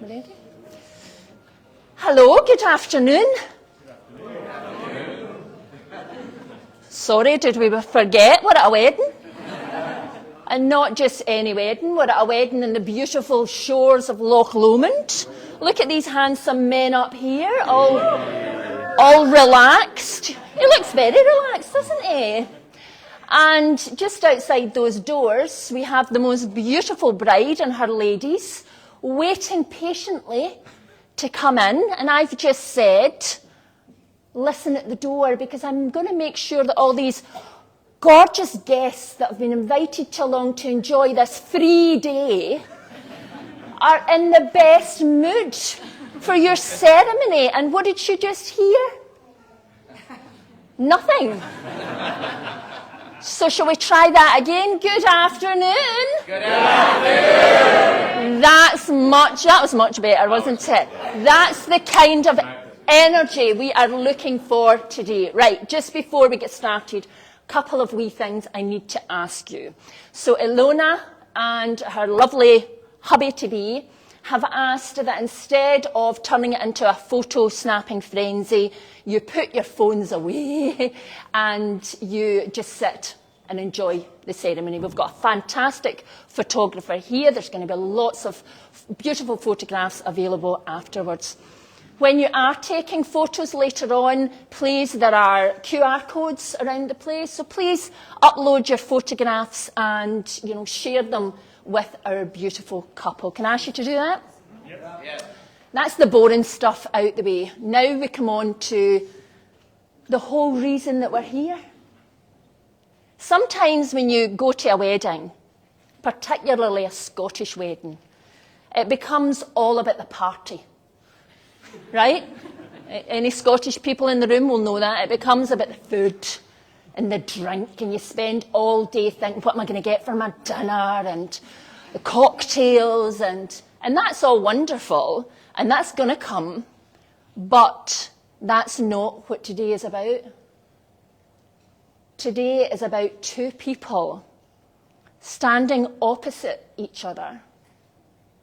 Ready? Hello, good afternoon. Sorry, did we forget we're at a wedding? And not just any wedding, we're at a wedding in the beautiful shores of Loch Lomond. Look at these handsome men up here, all relaxed. He looks very relaxed, doesn't he? And just outside those doors, we have the most beautiful bride and her ladies waiting patiently to come in. And I've just said, listen at the door, because I'm going to make sure that all these gorgeous guests that have been invited along to enjoy this free day are in the best mood for your ceremony. And what did you just hear? Nothing. So shall we try that again? Good afternoon. Good afternoon. That was much better, wasn't it? That's the kind of energy we are looking for today. Right, just before we get started, a couple of wee things I need to ask you. So Ilona and her lovely hubby-to-be have asked that instead of turning it into a photo-snapping frenzy, you put your phones away and you just sit and enjoy the ceremony. We've got a fantastic photographer here. There's going to be lots of beautiful photographs available afterwards. When you are taking photos later on, please, there are QR codes around the place, so please upload your photographs and share them with our beautiful couple. Can I ask you to do that? Yep. Yep. That's the boring stuff out the way. Now we come on to the whole reason that we're here. Sometimes when you go to a wedding, particularly a Scottish wedding, it becomes all about the party, right? Any Scottish people in the room will know that. It becomes about the food and the drink, and you spend all day thinking, what am I going to get for my dinner, and the cocktails, and that's all wonderful, and that's going to come, but that's not what today is about. Today is about two people standing opposite each other,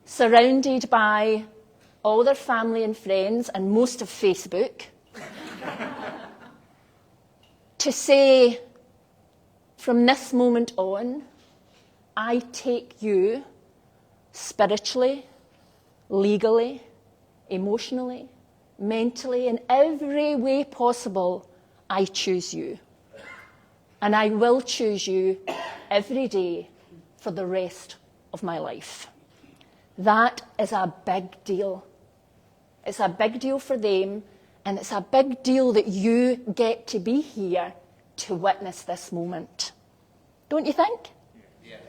surrounded by all their family and friends and most of Facebook, to say, from this moment on, I take you spiritually, legally, emotionally, mentally, in every way possible, I choose you. And I will choose you every day for the rest of my life. That is a big deal. It's a big deal for them, and it's a big deal that you get to be here to witness this moment. Don't you think? Yes.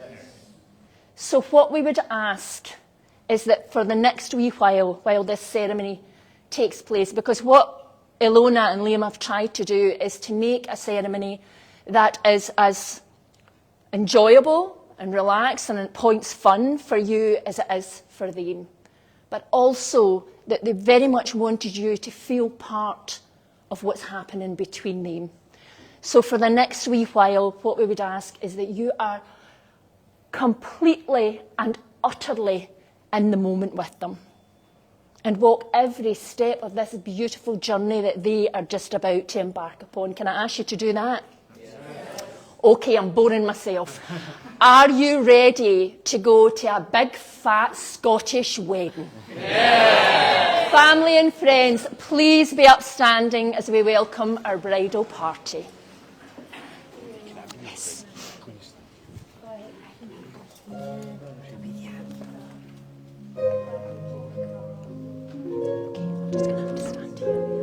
So what we would ask is that for the next wee while this ceremony takes place, because what Ilona and Liam have tried to do is to make a ceremony that is as enjoyable and relaxed and at points fun for you as it is for them. But also that they very much wanted you to feel part of what's happening between them. So for the next wee while, what we would ask is that you are completely and utterly in the moment with them and walk every step of this beautiful journey that they are just about to embark upon. Can I ask you to do that? Okay, I'm boring myself. Are you ready to go to a big, fat Scottish wedding? Yeah. Family and friends, please be upstanding as we welcome our bridal party. Yes. Okay, I'm just going to have to stand here.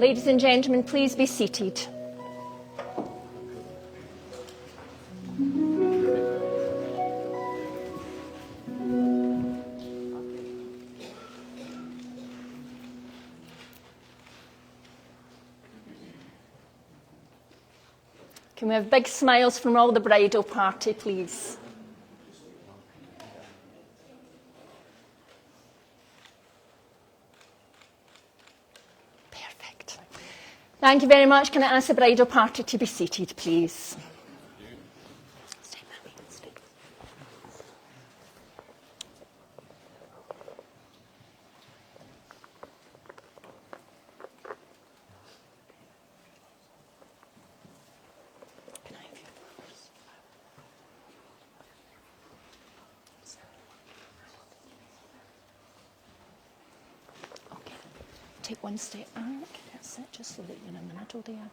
Ladies and gentlemen, please be seated. Can we have big smiles from all the bridal party, please? Perfect. Thank you very much. Can I ask the bridal party to be seated, please? Take one step back, that's it, just so that you're in the middle there.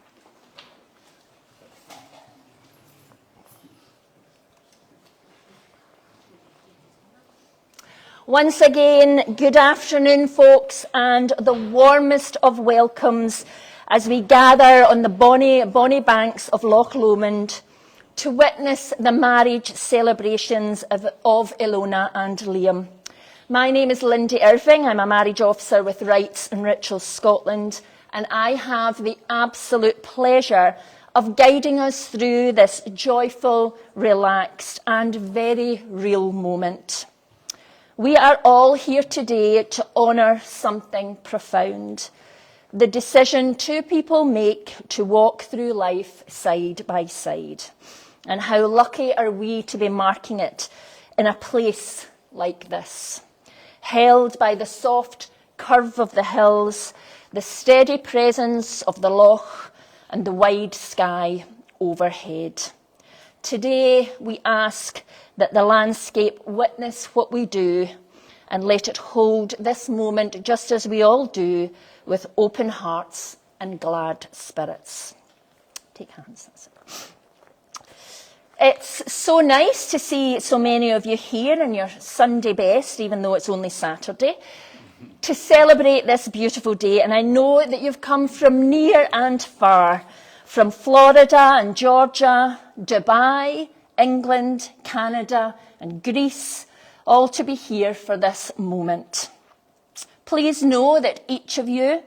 Once again, good afternoon, folks, and the warmest of welcomes as we gather on the bonny banks of Loch Lomond to witness the marriage celebrations of Ilona and Liam. My name is Lindy Irving. I'm a marriage officer with Rights and Rituals Scotland, and I have the absolute pleasure of guiding us through this joyful, relaxed, and very real moment. We are all here today to honour something profound, the decision two people make to walk through life side by side. And how lucky are we to be marking it in a place like this, held by the soft curve of the hills, the steady presence of the loch, and the wide sky overhead. Today, we ask that the landscape witness what we do and let it hold this moment, just as we all do, with open hearts and glad spirits. Take hands. That's it. It's so nice to see so many of you here in your Sunday best, even though it's only Saturday, to celebrate this beautiful day. And I know that you've come from near and far, from Florida and Georgia, Dubai, England, Canada, and Greece, all to be here for this moment. Please know that each of you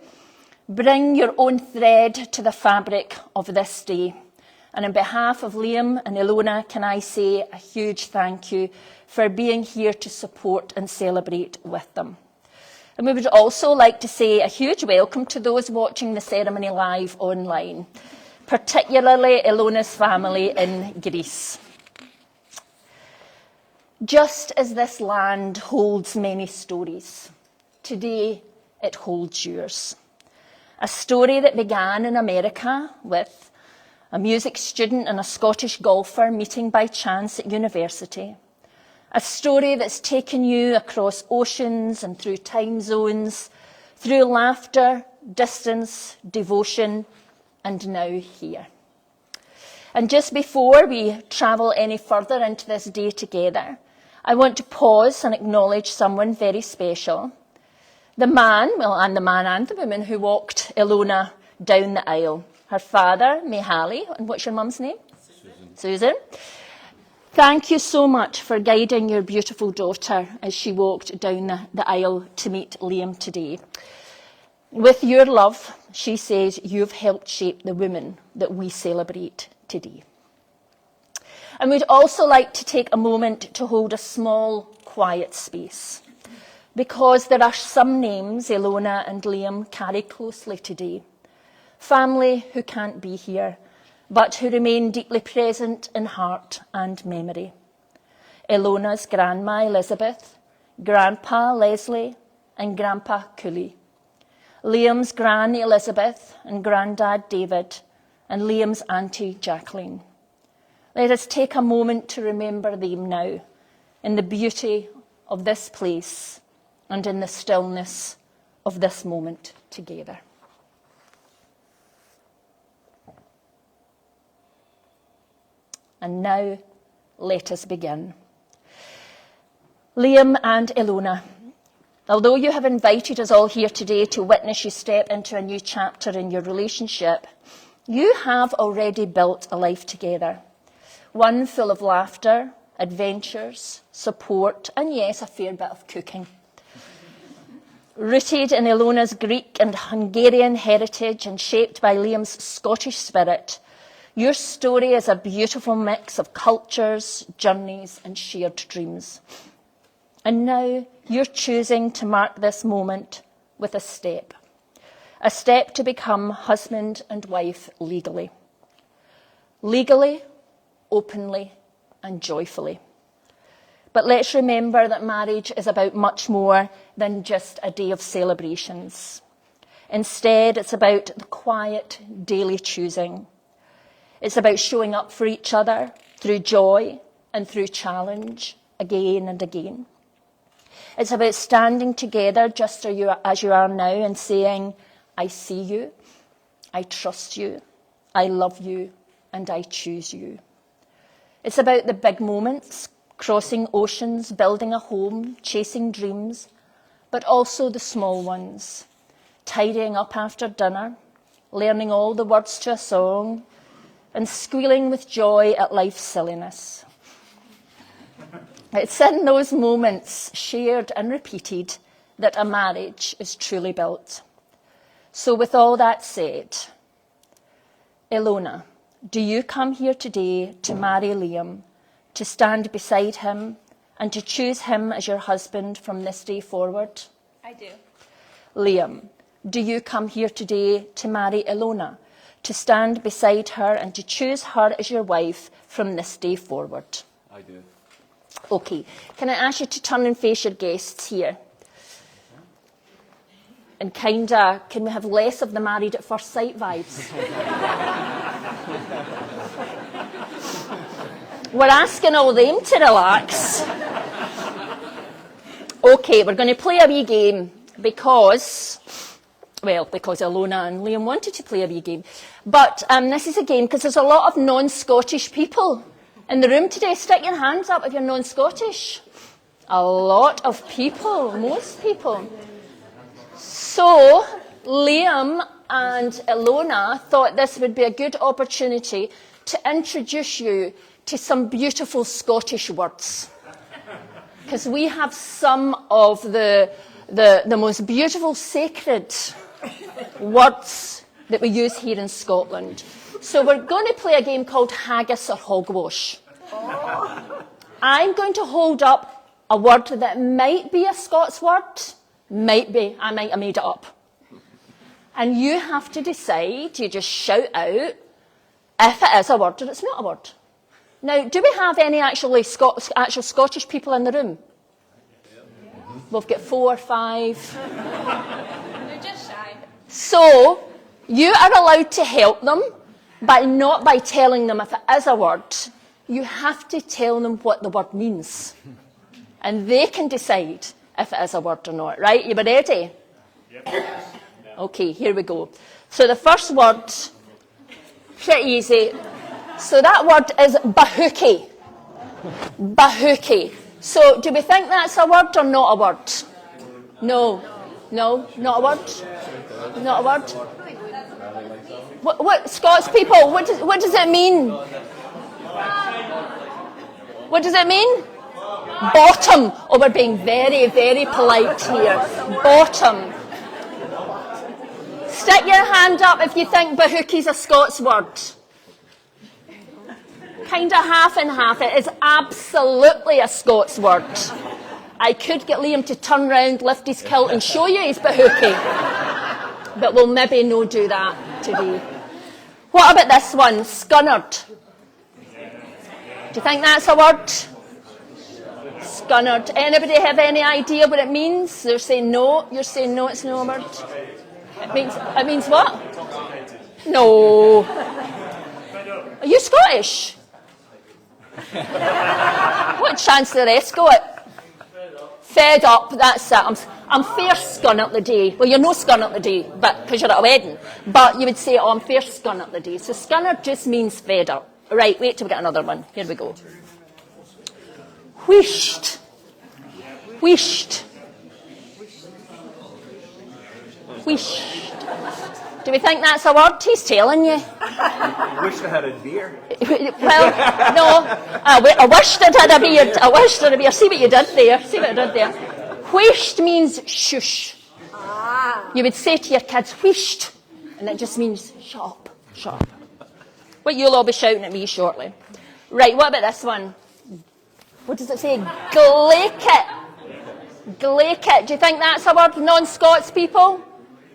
bring your own thread to the fabric of this day. And on behalf of Liam and Ilona, can I say a huge thank you for being here to support and celebrate with them. And we would also like to say a huge welcome to those watching the ceremony live online, particularly Ilona's family in Greece. Just as this land holds many stories, today it holds yours. A story that began in America with a music student and a Scottish golfer meeting by chance at university. A story that's taken you across oceans and through time zones, through laughter, distance, devotion, and now here. And just before we travel any further into this day together, I want to pause and acknowledge someone very special. The man and the woman who walked Ilona down the aisle. Her father, Mihaly, and what's your mum's name? Susan. Thank you so much for guiding your beautiful daughter as she walked down the aisle to meet Liam today. With your love, she says, you've helped shape the women that we celebrate today. And we'd also like to take a moment to hold a small, quiet space, because there are some names Ilona and Liam carry closely today. Family who can't be here, but who remain deeply present in heart and memory. Ilona's grandma Elizabeth, grandpa Leslie, and grandpa Cooley. Liam's granny Elizabeth and granddad David, and Liam's auntie Jacqueline. Let us take a moment to remember them now, in the beauty of this place and in the stillness of this moment together. And now, let us begin. Liam and Ilona, Although you have invited us all here today to witness you step into a new chapter in your relationship, you have already built a life together. One full of laughter, adventures, support, and yes, a fair bit of cooking. Rooted in Ilona's Greek and Hungarian heritage and shaped by Liam's Scottish spirit, your story is a beautiful mix of cultures, journeys, and shared dreams. And now you're choosing to mark this moment with a step to become husband and wife legally. Legally, openly, and joyfully. But let's remember that marriage is about much more than just a day of celebrations. Instead, it's about the quiet, daily choosing. It's about showing up for each other through joy and through challenge, again and again. It's about standing together just as you are now and saying, I see you, I trust you, I love you, and I choose you. It's about the big moments, crossing oceans, building a home, chasing dreams, but also the small ones, tidying up after dinner, learning all the words to a song, and squealing with joy at life's silliness. It's in those moments, shared and repeated, that a marriage is truly built. So with all that said, Ilona, do you come here today to marry Liam, to stand beside him, and to choose him as your husband from this day forward? I do. Liam, do you come here today to marry Ilona, to stand beside her and to choose her as your wife from this day forward? I do. Okay, can I ask you to turn and face your guests here? And can we have less of the married at first sight vibes? We're asking all them to relax. Okay, we're going to play a wee game because Ilona and Liam wanted to play a wee game. But this is a game because there's a lot of non-Scottish people in the room today. Stick your hands up if you're non-Scottish. A lot of people, most people. So Liam and Ilona thought this would be a good opportunity to introduce you to some beautiful Scottish words. Because we have some of the most beautiful sacred words that we use here in Scotland. So we're going to play a game called Haggis or Hogwash. I'm going to hold up a word that might be a Scots word, might be, I might have made it up. And you have to decide, you just shout out if it is a word or it's not a word. Now, do we have any actual Scottish people in the room? We've got 4 or 5. They're just shy. So, you are allowed to help them, but not by telling them if it is a word. You have to tell them what the word means. And they can decide if it is a word or not. Right? You ready? Yep. Okay, here we go. So the first word, pretty easy. So that word is bahookie. Bahookie. So do we think that's a word or not a word? No. No? Not a word? Not a word? What Scots people, what does it mean? What does it mean? Bottom. Oh, we're being very, very polite here. Bottom. Stick your hand up if you think bahookie's a Scots word. Kind of half and half. It is absolutely a Scots word. I could get Liam to turn round, lift his kilt and show you his bahookie. But we'll maybe no do that today. What about this one? Scunnard. Do you think that's a word? Scunnard. Anybody have any idea what it means? They're saying no. You're saying no, it's no a word. It means what? No. Are you Scottish? What chance do the rest go at? Fed up, that's it. I'm fair scun up the day. Well, you're no scun up the day, but because you're at a wedding. But you would say, oh, I'm fair scun up the day. So scunner just means fed up. Right, wait till we get another one. Here we go. Wheeshed. Wheeshed. Wheeshed. Do we think that's a word? He's telling you. I wish I had a beer. Well, no. I wished I'd had a beard. I wished I'd had a beard. See what you did there. See what I did there. Wheeshed means shush. You would say to your kids, wheeshed. And it just means shut up, shut up. What you'll all be shouting at me shortly. Right, what about this one? What does it say? Glaikit. Glaikit. Do you think that's a word, non-Scots people?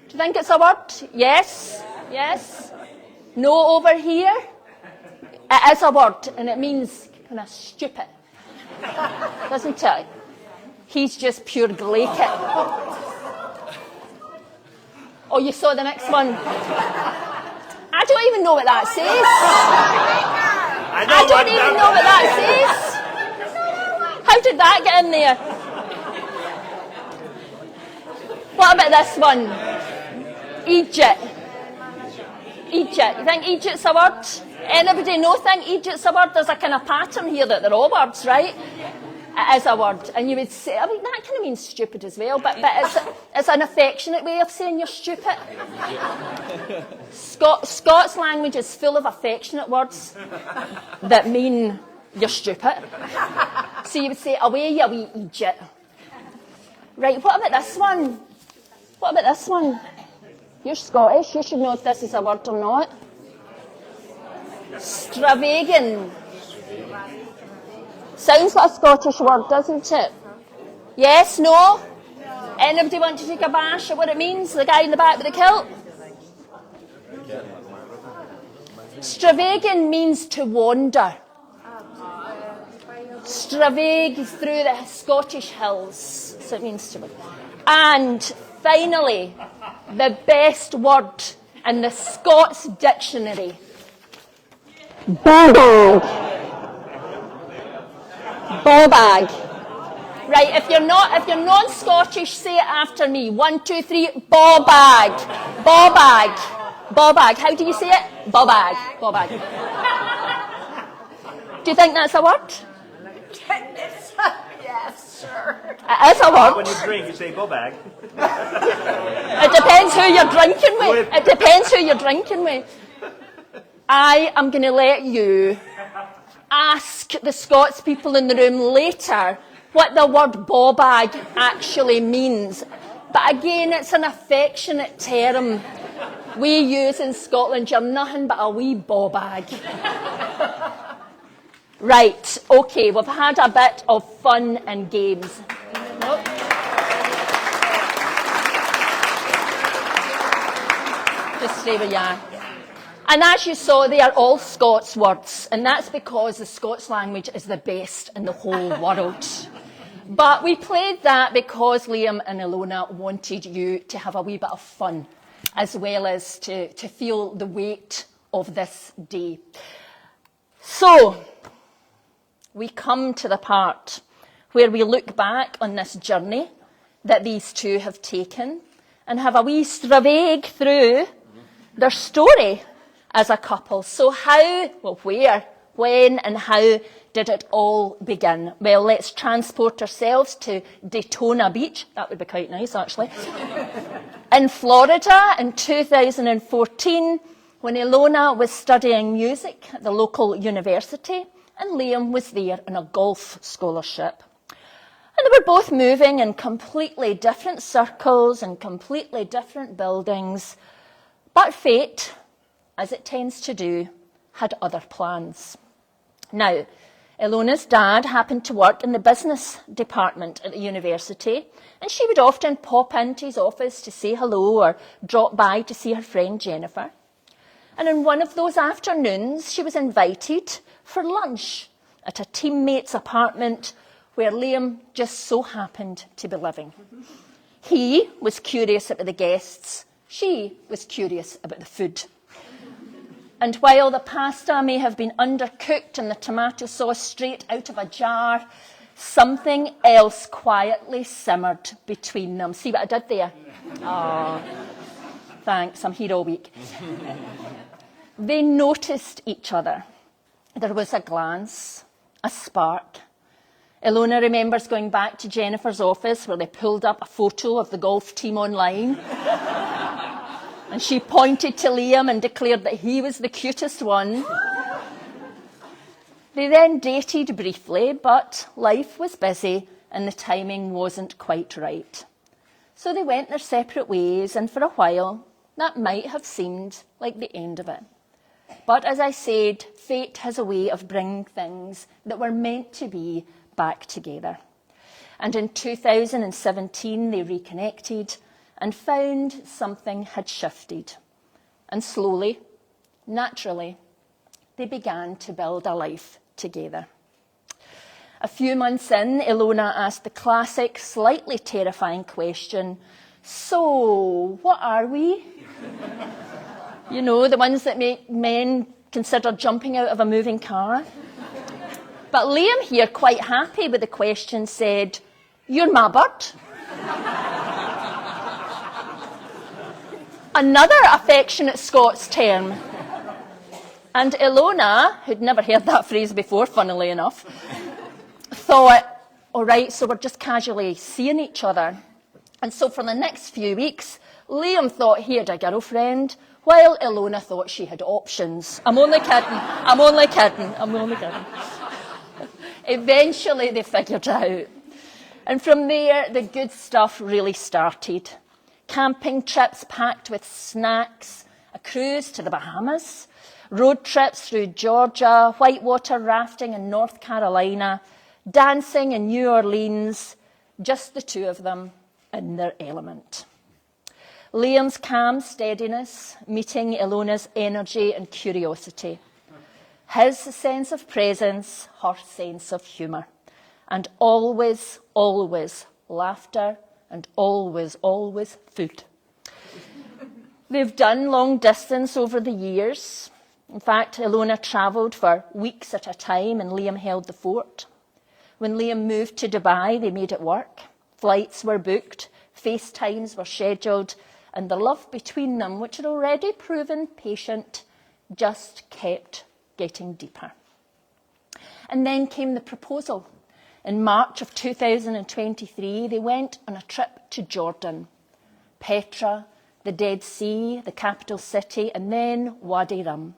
Do you think it's a word? Yes? Yes? No over here? It is a word, and it means kind of stupid. Doesn't it? He's just pure glaikit. Oh, you saw the next one? I don't even know what that says. I don't even know what that says. How did that get in there? What about this one? Egypt. Egypt. You think Egypt's a word? Anybody think Egypt's a word? There's a kind of pattern here that they're all words, right? It is a word. And you would say, I mean, that kind of means stupid as well, but it's an affectionate way of saying you're stupid. Scots language is full of affectionate words that mean you're stupid. So you would say, away you wee Egypt. Right, what about this one? What about this one? You're Scottish, you should know if this is a word or not. Stravagan. Sounds like a Scottish word, doesn't it? Yes, no? Anybody want to take a bash at what it means? The guy in the back with the kilt? Stravagan means to wander. Stravage through the Scottish hills. So it means to wander. And finally, the best word in the Scots dictionary. Bobag. Bobag. Right, if you're non-Scottish, say it after me. 1, 2, 3, bobag. Bobag. Bobag. How do you say it? Bobag. Bobag. Do you think that's a word? Yes, sure. It is a word. When you drink, you say go bag. It depends who you're drinking with. It depends who you're drinking with. I am going to let you ask the Scots people in the room later what the word bobag actually means. But again, it's an affectionate term we use in Scotland. You're nothing but a wee bobag. Right, okay, we've had a bit of fun and games. Nope. Just stay where you are. And as you saw, they are all Scots words, and that's because the Scots language is the best in the whole world. But we played that because Liam and Ilona wanted you to have a wee bit of fun, as well as to feel the weight of this day. So, we come to the part where we look back on this journey that these two have taken and have a wee stravage through their story as a couple. So where, when and how did it all begin? Well, let's transport ourselves to Daytona Beach. That would be quite nice, actually. In Florida in 2014, when Ilona was studying music at the local university, and Liam was there on a golf scholarship. And they were both moving in completely different circles and completely different buildings. But fate, as it tends to do, had other plans. Now, Ilona's dad happened to work in the business department at the university, and she would often pop into his office to say hello or drop by to see her friend Jennifer. And in one of those afternoons, she was invited for lunch at a teammate's apartment where Liam just so happened to be living. He was curious about the guests. She was curious about the food. And while the pasta may have been undercooked and the tomato sauce straight out of a jar, something else quietly simmered between them. See what I did there? Oh, thanks, I'm here all week. They noticed each other. There was a glance, a spark. Ilona remembers going back to Jennifer's office where they pulled up a photo of the golf team online. And she pointed to Liam and declared that he was the cutest one. They then dated briefly, but life was busy and the timing wasn't quite right. So they went their separate ways, and for a while, that might have seemed like the end of it. But as I said, fate has a way of bringing things that were meant to be back together. And in 2017, they reconnected and found something had shifted. And slowly, naturally, they began to build a life together. A few months in, Ilona asked the classic, slightly terrifying question, so, what are we? You know, the ones that make men consider jumping out of a moving car. But Liam here, quite happy with the question, said, you're my bird. Another affectionate Scots term. And Ilona, who'd never heard that phrase before, funnily enough, thought, all right, so we're just casually seeing each other. And so for the next few weeks, Liam thought he had a girlfriend, while Ilona thought she had options. I'm only kidding. Eventually they figured it out. And from there, the good stuff really started. Camping trips packed with snacks, a cruise to the Bahamas, road trips through Georgia, whitewater rafting in North Carolina, dancing in New Orleans, just the two of them in their element. Liam's calm steadiness meeting Ilona's energy and curiosity. His sense of presence, her sense of humour. And always, always laughter and always, always food. They've done long distance over the years. In fact, Ilona travelled for weeks at a time and Liam held the fort. When Liam moved to Dubai, they made it work. Flights were booked, FaceTimes were scheduled, and the love between them, which had already proven patient, just kept getting deeper. And then came the proposal. In March of 2023, they went on a trip to Jordan, Petra, the Dead Sea, the capital city, and then Wadi Rum.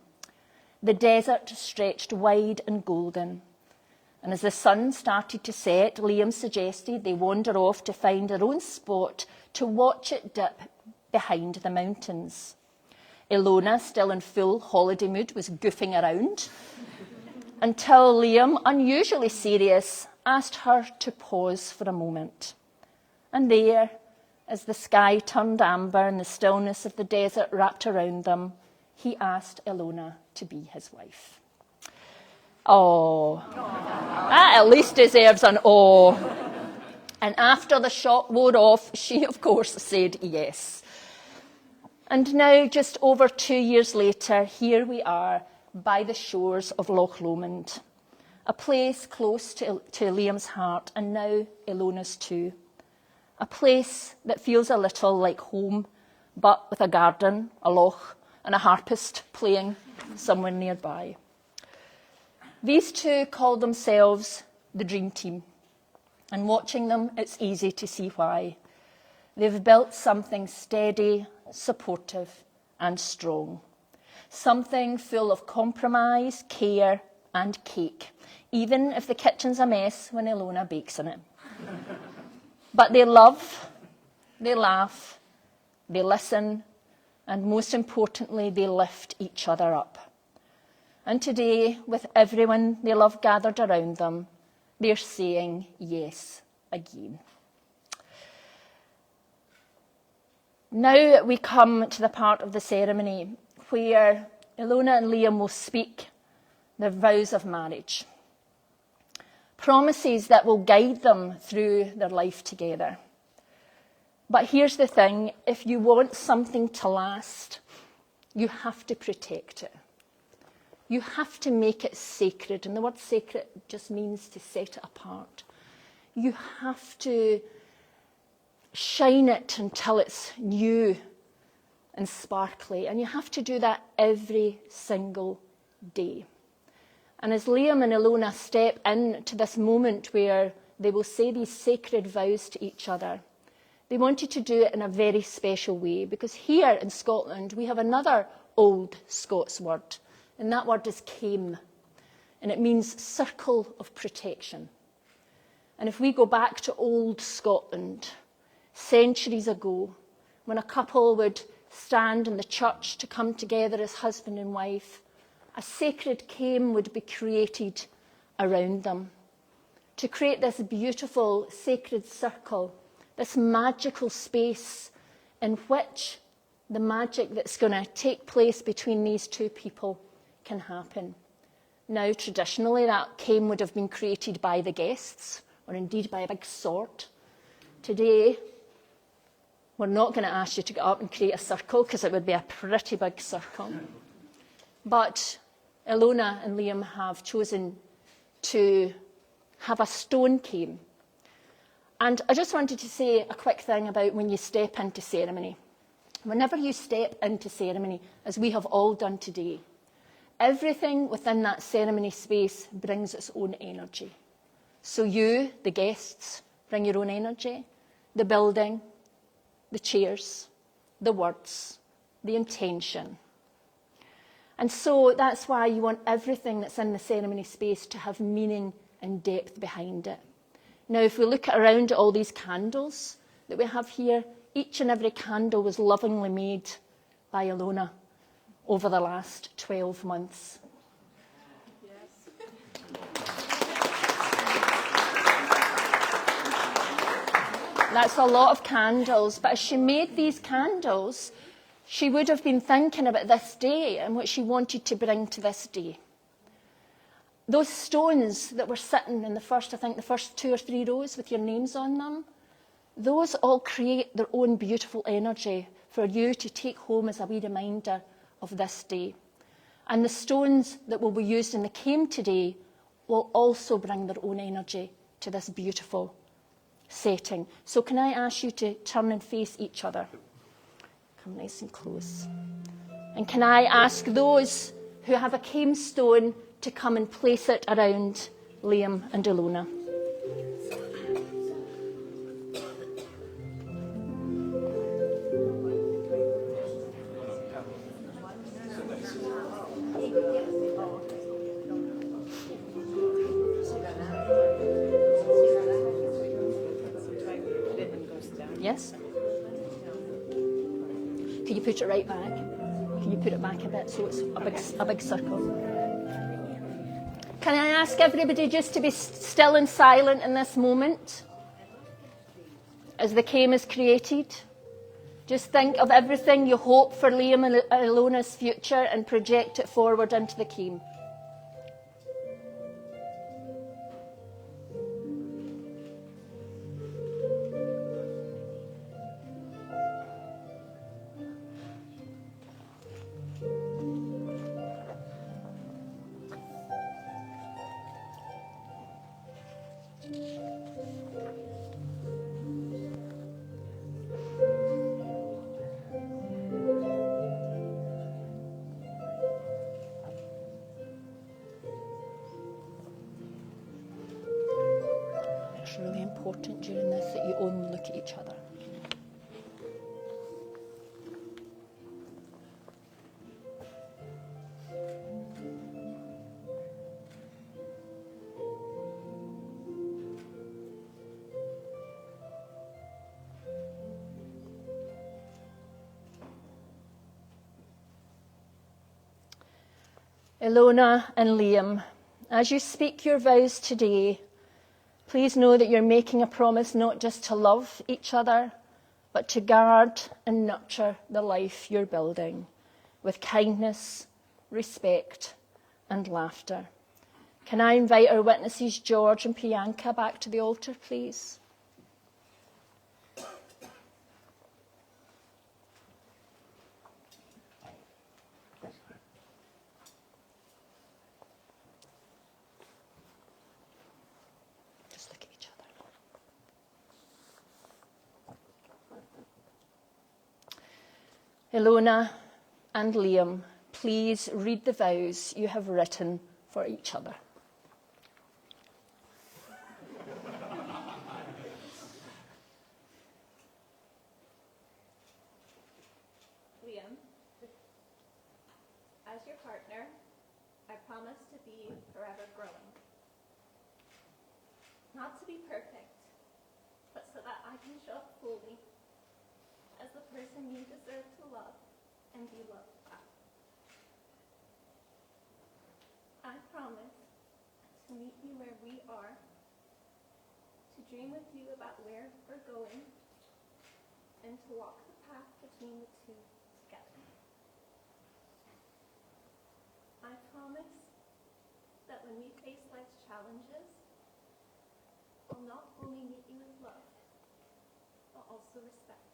The desert stretched wide and golden. And as the sun started to set, Liam suggested they wander off to find their own spot to watch it dip behind the mountains. Ilona, still in full holiday mood, was goofing around until Liam, unusually serious, asked her to pause for a moment. And there, as the sky turned amber and the stillness of the desert wrapped around them, he asked Ilona to be his wife. Oh, that at least deserves an oh. And after the shock wore off, she, of course, said yes. And now, just over 2 years later, here we are by the shores of Loch Lomond, a place close to Liam's heart, and now Ilona's too. A place that feels a little like home, but with a garden, a loch, and a harpist playing somewhere nearby. These two call themselves the Dream Team, and watching them, it's easy to see why. They've built something steady, supportive, and strong. Something full of compromise, care, and cake, even if the kitchen's a mess when Ilona bakes in it. But they love, they laugh, they listen, and most importantly, they lift each other up. And today, with everyone they love gathered around them, they're saying yes again. Now we come to the part of the ceremony where Ilona and Liam will speak their vows of marriage. Promises that will guide them through their life together. But here's the thing, if you want something to last, you have to protect it. You have to make it sacred, and the word sacred just means to set it apart. You have to shine it until it's new and sparkly, and you have to do that every single day. And as Liam and Ilona step into this moment where they will say these sacred vows to each other, they wanted to do it in a very special way, because here in Scotland we have another old Scots word, and that word is Caim, and it means circle of protection. And if we go back to old Scotland, centuries ago, when a couple would stand in the church to come together as husband and wife, a sacred Caim would be created around them to create this beautiful sacred circle, this magical space in which the magic that's going to take place between these two people can happen. Now, traditionally, that Caim would have been created by the guests, or indeed by a big sword. Today, we're not going to ask you to get up and create a circle, because it would be a pretty big circle. But Ilona and Liam have chosen to have a stone Caim. And I just wanted to say a quick thing about when you step into ceremony. Whenever you step into ceremony, as we have all done today, everything within that ceremony space brings its own energy. So you, the guests, bring your own energy, the building, the chairs, the words, the intention. And so that's why you want everything that's in the ceremony space to have meaning and depth behind it. Now, if we look around at all these candles that we have here, each and every candle was lovingly made by Ilona over the last 12 months. That's a lot of candles, but as she made these candles, she would have been thinking about this day and what she wanted to bring to this day. Those stones that were sitting in the first 2 or 3 rows with your names on them, those all create their own beautiful energy for you to take home as a wee reminder of this day. And the stones that will be used in the Caim today will also bring their own energy to this beautiful setting. So can I ask you to turn and face each other? Come nice and close. And can I ask those who have a Caim stone to come and place it around Liam and Ilona? Yes? Can you put it right back? Can you put it back a bit so it's a big circle? Can I ask everybody just to be still and silent in this moment as the Caim is created? Just think of everything you hope for Liam and Ilona's future and project it forward into the Caim. It's really important during this that you only look at each other. Ilona and Liam, as you speak your vows today, please know that you're making a promise not just to love each other, but to guard and nurture the life you're building with kindness, respect, and laughter. Can I invite our witnesses, George and Priyanka, back to the altar, please? Ilona and Liam, please read the vows you have written for each other. you forever growing. Not to be perfect, but so that I can show up fully as the person you deserve to love and be loved by. I promise to meet you where we are, to dream with you about where we're going, and to walk the path between the two together. I promise that when we face life's challenges, I'll not only meet you with love, but also respect.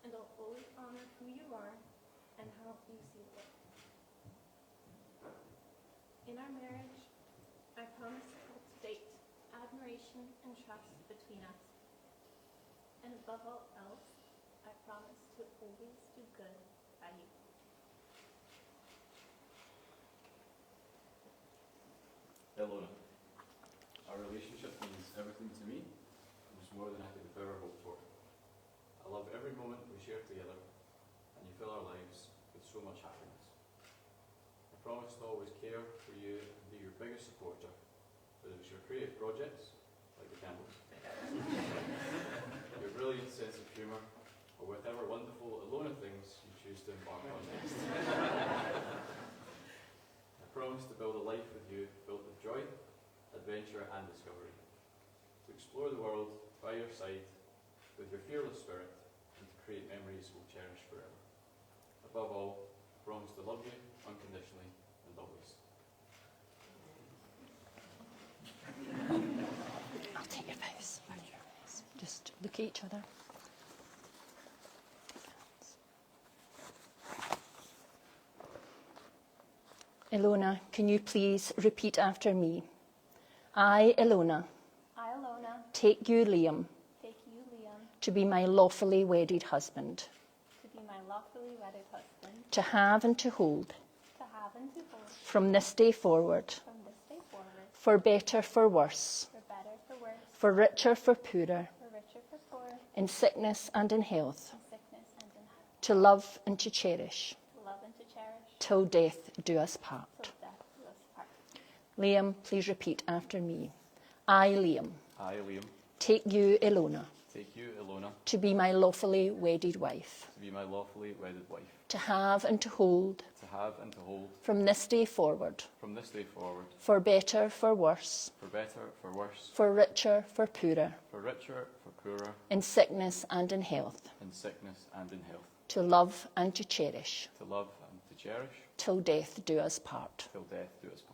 And I'll always honor who you are and how you see the world. In our marriage, I promise to cultivate admiration and trust between us. And above all else, I promise to always do good by you. Ilona, our relationship means everything to me, and it's more than I could have ever hoped for. I love every moment we share together, and you fill our lives with so much happiness. I promise to always care for you and be your biggest supporter, whether it's your creative projects, like the candles, your brilliant sense of humour, or whatever wonderful Ilona things you choose to embark on next. I promise to build a life with you filled with joy, adventure and discovery, to explore the world by your side with your fearless spirit and to create memories we'll cherish forever. Above all, I promise to love you unconditionally and always. I'll take your vows. Just look at each other. Ilona, can you please repeat after me? I, Ilona, I, Ilona, take you, Liam, take you, Liam, to be my lawfully wedded husband, to be my lawfully wedded husband, to have and to hold, to have and to hold, from this day forward, from this day forward, for better, for worse, for better, for worse, for richer, for poorer, for richer, for poorer, in sickness and in health, in sickness and in health, to love and to cherish, to love and to cherish, till death do us part. till death do us part. Liam, please repeat after me. I, Liam, I, Liam, take you, Ilona, take you, Ilona, to be my lawfully wedded wife, to be my lawfully wedded wife, to have and to hold, to have and to hold, from this day forward, from this day forward, for better, for worse, for better, for worse, for richer, for poorer, for richer, for poorer, in sickness and in health, in sickness and in health, to love and to cherish, to love and to cherish, till death do us part. till death do us part.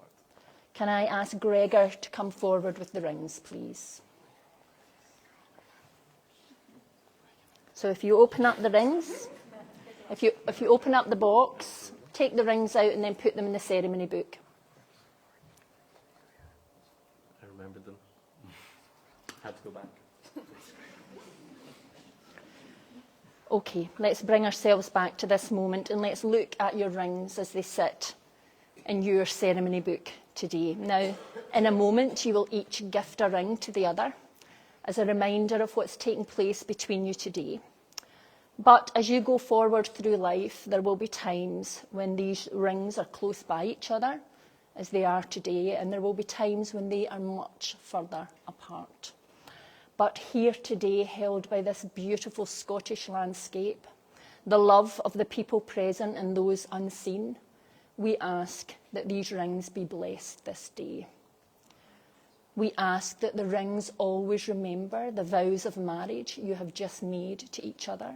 Can I ask Gregor to come forward with the rings, please? So if you open up the rings, if you open up the box, take the rings out and then put them in the ceremony book. I remembered them. Had to go back. Okay, let's bring ourselves back to this moment and let's look at your rings as they sit in your ceremony book today. Now, in a moment, you will each gift a ring to the other as a reminder of what's taken place between you today. But as you go forward through life, there will be times when these rings are close by each other, as they are today, and there will be times when they are much further apart. But here today, held by this beautiful Scottish landscape, the love of the people present and those unseen, we ask that these rings be blessed this day. We ask that the rings always remember the vows of marriage you have just made to each other.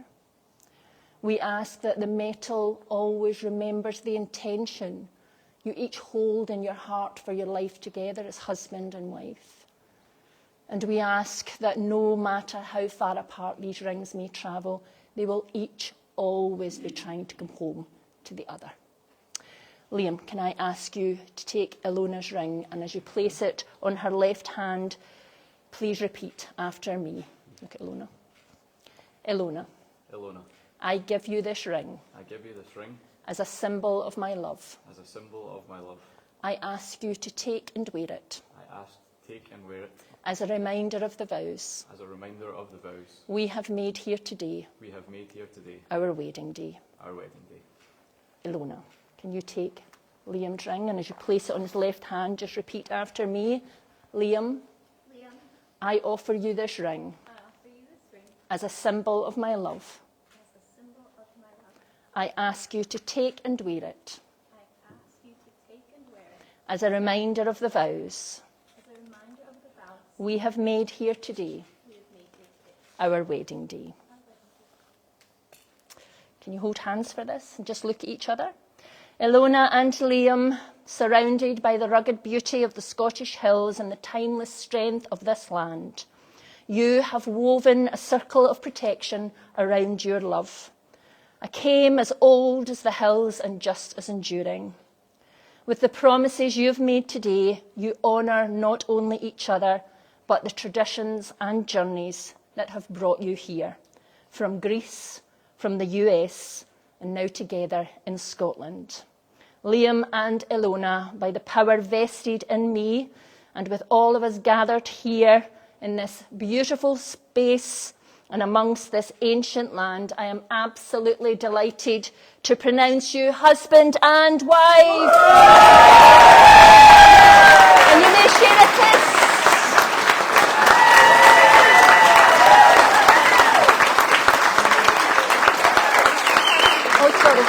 We ask that the metal always remembers the intention you each hold in your heart for your life together as husband and wife. And we ask that no matter how far apart these rings may travel, they will each always be trying to come home to the other. Liam, can I ask you to take Ilona's ring, and as you place it on her left hand, please repeat after me. Look at Ilona. Ilona, Ilona, I give you this ring I give you this ring as a symbol of my love. as a symbol of my love. I ask you to take and wear it I ask, take and wear it as a reminder of the vows as a reminder of the vows we have made here today, we have made here today, our wedding day. our wedding day. Ilona, can you take Liam's ring, and as you place it on his left hand, just repeat after me. Liam, Liam, I offer you this ring I offer you this ring as a symbol of my love. as a symbol of my love. I ask you to take and wear it I ask you to take and wear it as a reminder of the vows as a reminder of the vows we have made here today, we have made here today. our wedding day. Can you hold hands for this and just look at each other? Ilona and Liam, surrounded by the rugged beauty of the Scottish hills and the timeless strength of this land, you have woven a circle of protection around your love. A Caim as old as the hills and just as enduring. With the promises you have made today, you honour not only each other, but the traditions and journeys that have brought you here, from Greece, from the US, and now together in Scotland. Liam and Ilona, by the power vested in me, and with all of us gathered here in this beautiful space and amongst this ancient land, I am absolutely delighted to pronounce you husband and wife. And you may share a kiss. Oh, sorry.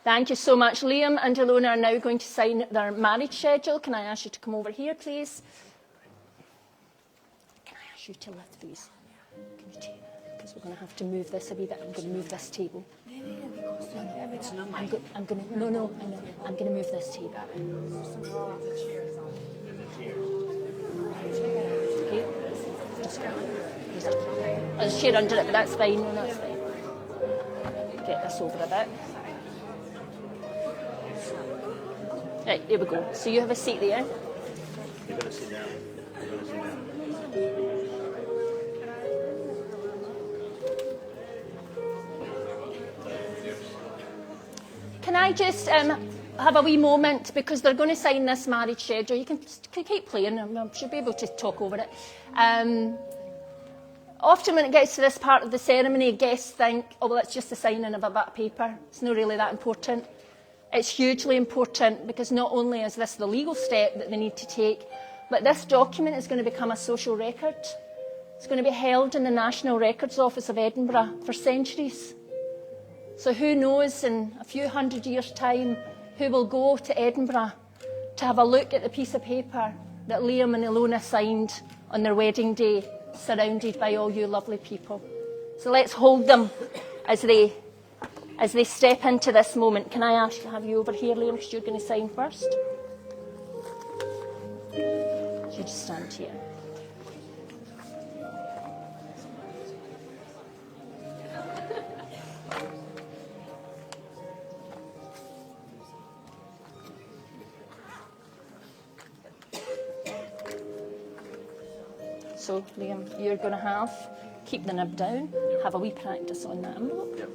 Thank you so much. Liam and Ilona are now going to sign their marriage schedule. Can I ask you to come over here, please? Can I ask you to lift these? Can you take, because we're going to have to move this a wee bit. I'm going to move this table. I'm going to, no, I know. I'm going to move this table. Okay. There's a chair under it, but that's fine. No, that's fine. Get this over a bit. Right, there we go. So you have a seat there. You're going to sit down. You're going to sit down. Can I just have a wee moment, because they're going to sign this marriage schedule. You can keep playing. I should be able to talk over it. Often when it gets to this part of the ceremony, guests think, oh, well, it's just the signing of a bit of paper. It's not really that important. It's hugely important, because not only is this the legal step that they need to take, but this document is going to become a social record. It's going to be held in the National Records Office of Edinburgh for centuries. So who knows, in a few hundred years' time, who will go to Edinburgh to have a look at the piece of paper that Liam and Ilona signed on their wedding day, surrounded by all you lovely people. So let's hold them as they step into this moment. Can I ask to have you over here, Liam, because you're going to sign first? You just stand here. So, Liam, you're going to keep the nib down, have a wee practice on that envelope. Yep.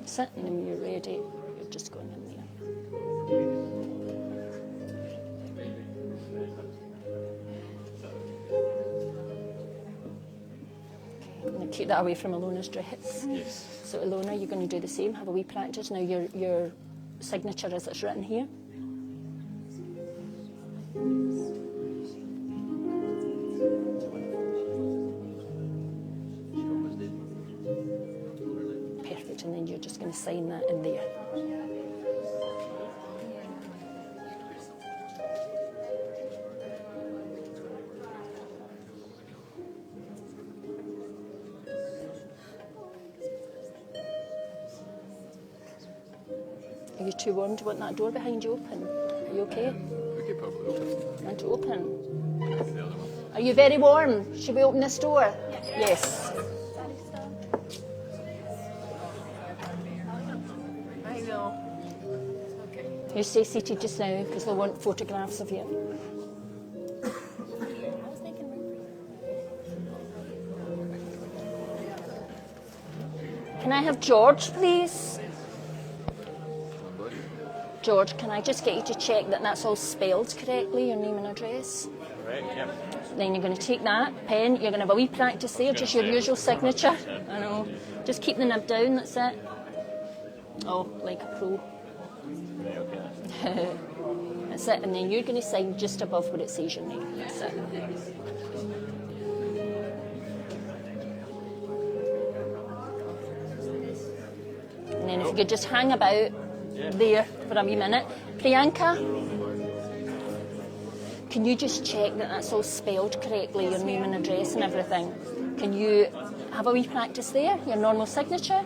Sit, and when you're ready, you're just going in there. Okay, I'm going to keep that away from Ilona's dress. Yes. So, Ilona, you're going to do the same, have a wee practice. Now, your signature as it's written here. Perfect, and then you're just going to sign that in there. Are you too warm? Do you want that door behind you open? Are you okay? We could probably open You want to open? the other one. Are you very warm? Should we open this door? Yes. I know. Okay. You stay seated just now, because they'll want photographs of you. Can I have George, please? George, can I just get you to check that that's all spelled correctly, your name and address? Right, yeah. Then you're going to take that pen, you're going to have a wee practice there, just your usual signature. I know. Just keep the nib down, that's it. Oh, like a pro. Right, okay. That's it, and then you're going to sign just above where it says your name. That's it. And then if you could just hang about there for a wee minute. Priyanka, can you just check that that's all spelled correctly, your name and address and everything? Can you have a wee practice there, your normal signature?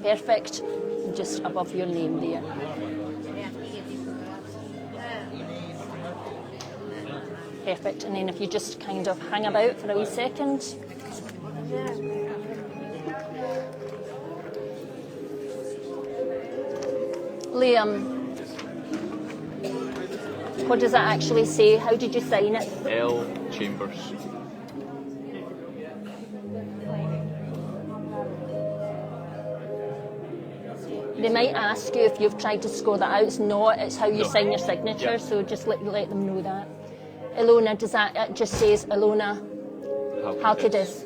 Perfect. Just above your name there. Perfect. And then if you just kind of hang about for a wee second. Liam, what does that actually say? How did you sign it? L. Chambers. They might ask you if you've tried to score that out. It's not. It's how you No. sign your signature. Yeah. So just let them know that. Ilona, does that? It just says Ilona Halkidis.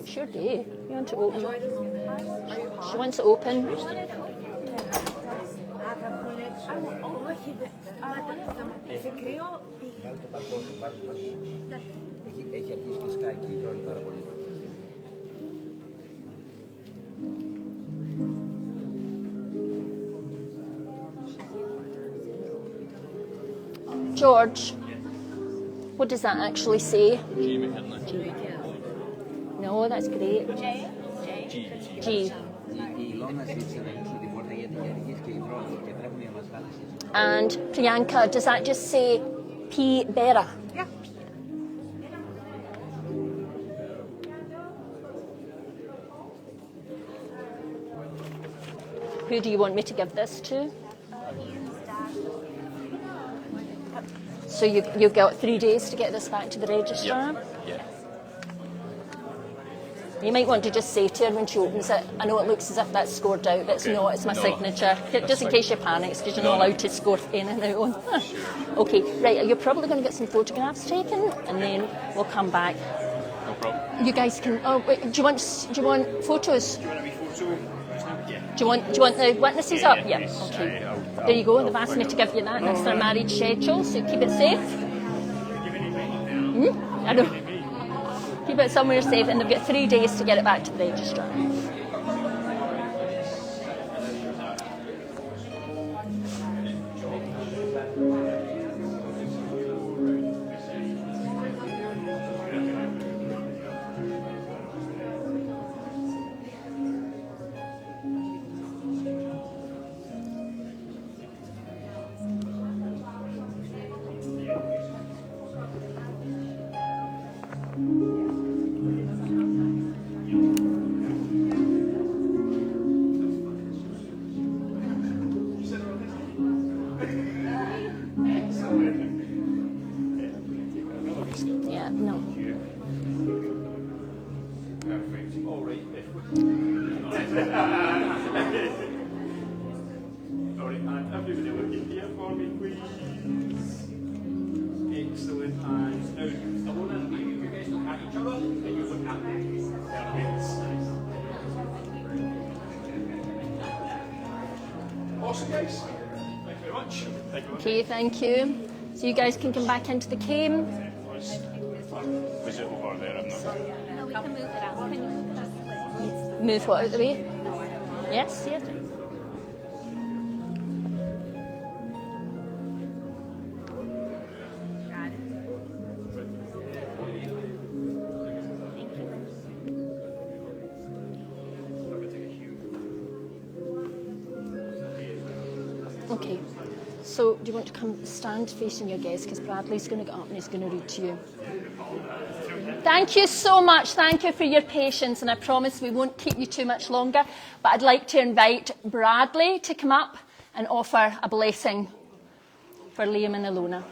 Sure do. You want to open? She wants to open. Έχει αρχίσει και σκάει και υδρώνει πάρα πολύ. George, what does that actually say? G. McKinley. No, that's great. G. Η Ilona ζήτησε να ανοίξει την πόρτα γιατί έχει αρχίσει και υδρώνει και τρέχουν οι αμασχάλασες. And Priyanka, does that just say P. Bera? Yeah. Who do you want me to give this to? Ian's dad. So you've got 3 days to get this back to the registrar? Yeah. You might want to just say to her when she opens it, I know it looks as if that's scored out, but it's Okay. not, it's my No, signature. Just in fine. case she panics, because you're not No. allowed to score anything out on. Okay, right, you're probably going to get some photographs taken, and then we'll come back. No problem. You guys can, oh wait, do you want photos? Do you want a wee photo? Yeah. Do you want the witnesses up? Yeah, okay. There you go, they've asked me to give you that. That's their marriage schedule, so keep it safe. I know. Keep it somewhere safe, and they've got 3 days to get it back to the registrar. Yeah, no. All right. All right, and everybody looking here for me, please. Excellent. And now, Ilona, you guys look at each other, and you look at me. Perfect. Awesome, guys. Thank you very much. Thank you very much. Okay, thank you. So you guys can come back into the Caim. Was it over there? I'm not sure. No, we can move it out. Can you move it out, please? Move what out the way? Yes, yes. Got it. Okay. So do you want to come stand facing your guest, because Bradley's going to get up and he's going to read to you. Thank you so much. Thank you for your patience, and I promise we won't keep you too much longer. But I'd like to invite Bradley to come up and offer a blessing for Liam and Ilona.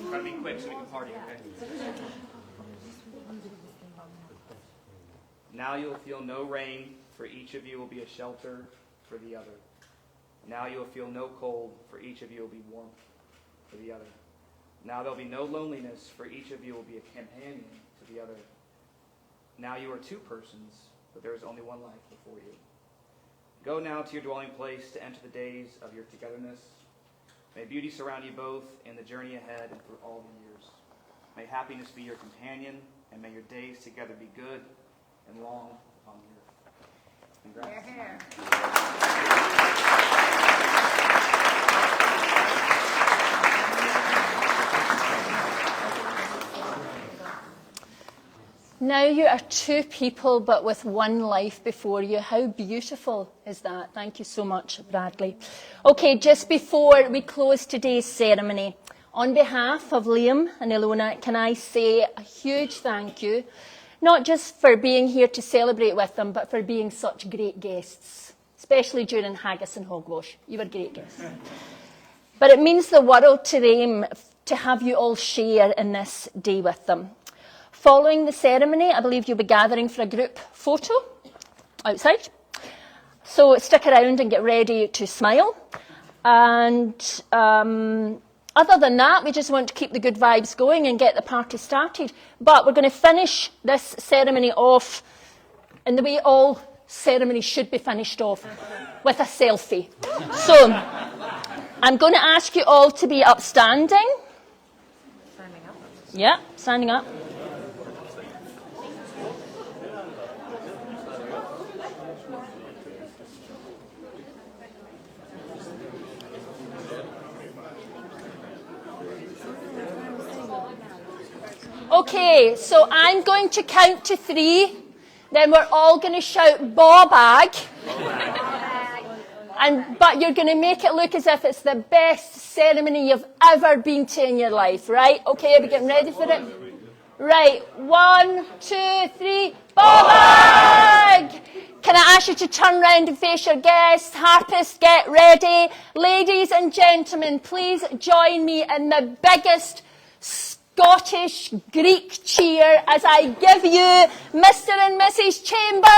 Try to be quick so we can party, okay? Now you will feel no rain, for each of you will be a shelter for the other. Now you will feel no cold, for each of you will be warmth for the other. Now there will be no loneliness, for each of you will be a companion to the other. Now you are two persons, but there is only one life before you. Go now to your dwelling place to enter the days of your togetherness. May beauty surround you both in the journey ahead and through all the years. May happiness be your companion, and may your days together be good and long upon the earth. Congrats. Now you are two people, but with one life before you. How beautiful is that? Thank you so much, Bradley. Okay, just before we close today's ceremony, on behalf of Liam and Ilona, can I say a huge thank you, not just for being here to celebrate with them, but for being such great guests, especially during Haggis and Hogwash. You were great guests. But it means the world to them to have you all share in this day with them. Following the ceremony, I believe you'll be gathering for a group photo outside. So stick around and get ready to smile. And other than that, we just want to keep the good vibes going and get the party started. But we're going to finish this ceremony off in the way all ceremonies should be finished off, with a selfie. So I'm going to ask you all to be upstanding. Standing up? Yeah, standing up. Okay, so I'm going to count to 3, then we're all going to shout ball-bag. But you're going to make it look as if it's the best ceremony you've ever been to in your life, right? Okay, are we getting ready for it? Right, 1, 2, 3, ball-bag! Can I ask you to turn round and face your guests? Harpists, get ready. Ladies and gentlemen, please join me in the biggest Scottish Greek cheer as I give you Mr. and Mrs. Chambers!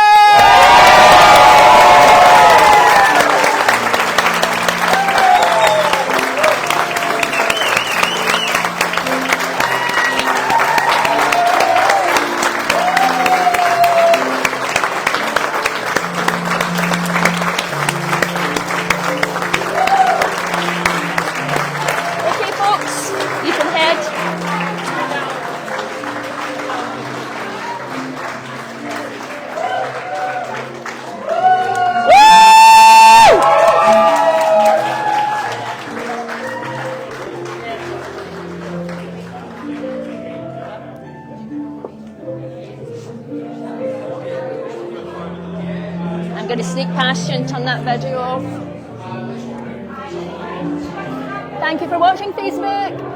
Okay, folks, you can head. I'm going to sneak past you and turn that video off. Thank you for watching Facebook.